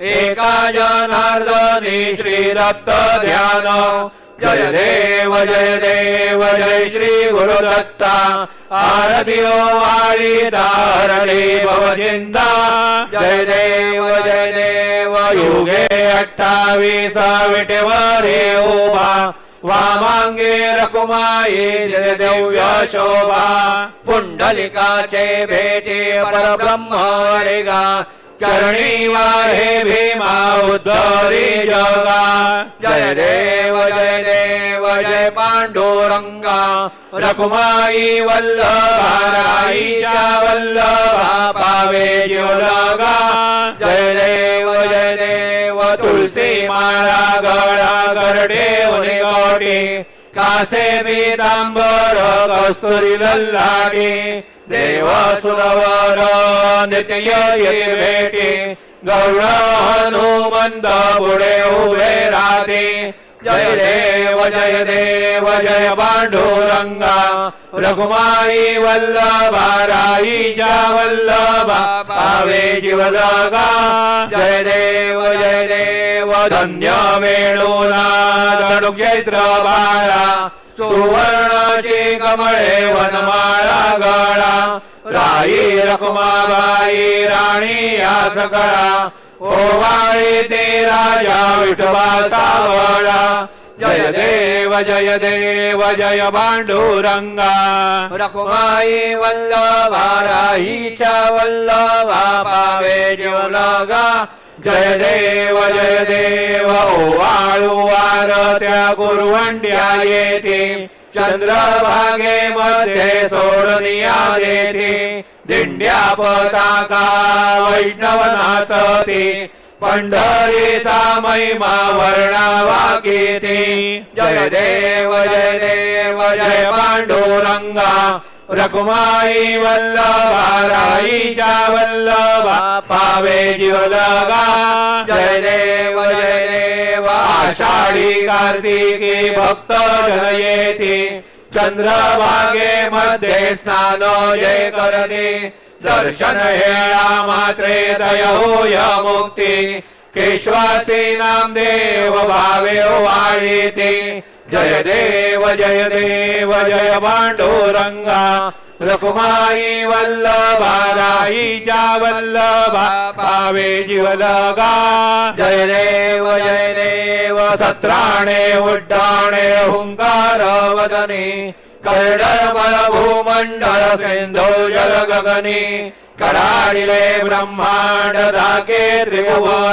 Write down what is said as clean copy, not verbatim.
एका जनार्दनी श्री दत्त ध्यान जय देव जय श्री गुरुदत्ता आरती वाळी दारणे भवजिंदा जय देव युगे 28 विटेवरे उभा वामांगे रकुमाई जय दिव्य शोभा पुंडलिकाचे भेटे परब्रह्म रेगा चरणी वाहे भीमा उद्धरी जगा जय देव जय पांडुरंगा रकुमाई वल्लभा राईच्या वल्लभा पावे जीवलगा जय देव तुलसी माळा गळा गरडे उनिगोटी कासे पीतांबर कस्तुरी लल्लाटी देव सुरवर नित्य ये भेटी गौड हनुमंत पुढे उभे राहते जय देव जय पांडुरंगा रघुमाई वल्लभा राईच्या वल्लभा पावे जीवलगा जय देव धन्य वेणूनाद क्षेत्र बाळा सुवर्णाची कमळे वनमाळा गळा राई रखुमाबाई राणी या सकळा ओवाळी ते राजा विठोबा सावळा जय देव जय पांडुरंगा रखुमाई वल्लभा राईच्या वल्लभा पावे जीवलगा जय देव ओवाळू वारत्या गुरुवंड्या येते चंद्रभागे मध्ये सोडनिया येते दिंड्या पताका वैष्णव नाचते पंढरीचा महिमा वर्णावा कीर्ती जय देव जय पांडुरंगा रखुमाई वल्लभा राईच्या वल्लभा पावे जीवलगा जय देव आषाढी कार्तिकी भक्त जन येते चंद्रभागे मध्ये स्नान जय करते दर्शन हेळा मात्रे दय होय मुक्ती केशवासी नामदेव भावे वाळीते जय देव जय पांडुरंगा रखुमाई वल्लभा राईच्या वल्लभा पावे जीवलगा जय देव सत्राणे उड्डाणे हुंकार वदने कर्डल भूमंडळ सिंधू जल गगनी कडाडिले ब्रह्मांड धाके त्रिभुवन